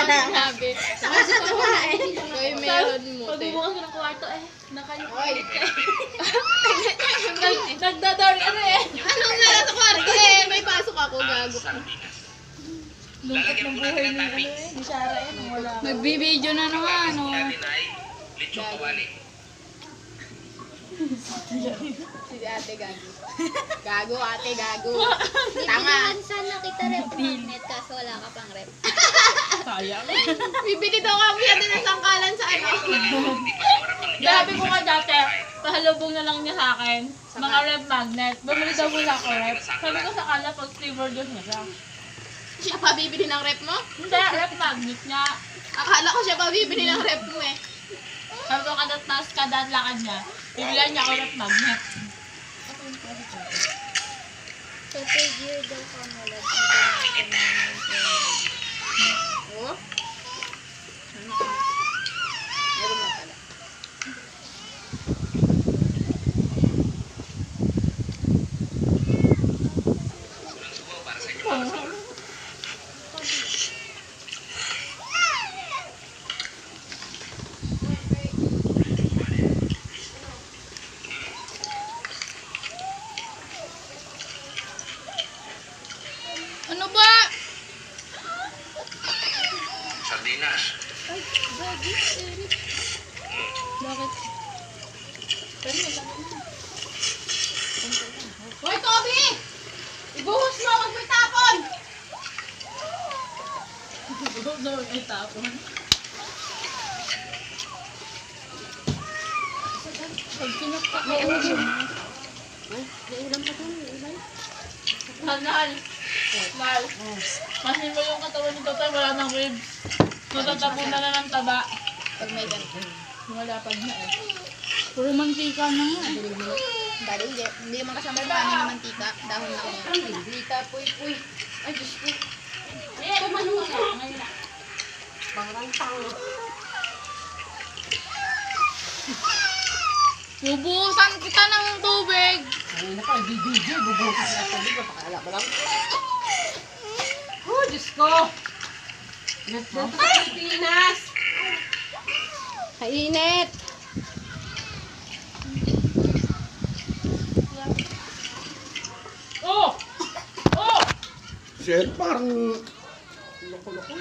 Sabi. Nakakatawa eh. Kaya meron mo. Pagbubukas ko ng kwarto eh. Nakayuko. Oy. Nagdadorn ano eh. Anong nasa kwarto eh? May pasok ako, gago ka. Lungkot ng buhay ni ano eh. Ni Shara eh. Nung wala ako. Nagbibideo na naman, oh. Si ate gago. Gago ate, gago. Tanga. Sana kita rep magnet kaso wala ka pang rep. Sayang. Bibili daw kami natin ng sangkalan sa ano. Sabi ko nga dati, pahalubong na lang niya sa akin. Mga rep magnet. Bumili daw muna ako rep. Sabi ko sa kanya pag flavor juice na siya. Siya pa bibili ng rep mo? Hindi, rep magnet niya. Akala ko siya pa bibili ng rep mo eh. Sabi ko kada lakad niya. Bibilihan niya ako rep magnet. So, third year daw ka malad. Oo? Meron na pala. Ano ba? Sardinas. Bakit? Hoy, Toby! Ibuhos mo, wag mo itapon! Doon ay tapon. Pag kinakta ko, ulo. Nal. Kasi mo yung katawan ni Tatay, wala nang ribs. Natatapunan na ng taba. Pag may ganito. Malapad na eh. Puro mantika na nga. Bali, hindi naman kasama yung kanin ng mantika. Dahon lang yan. Mantika, puy. Ay, Diyos ko. Kumanuha na. Ngayon na. Bubuhusan kita ng tubig. Ay, naka, bibigyo, bubukas na sa libo, pakala ko lang. Oh, Diyos ko! Nasa Pilipinas! Kainit. Oh! Oh! Shit, parang... Loko-loko.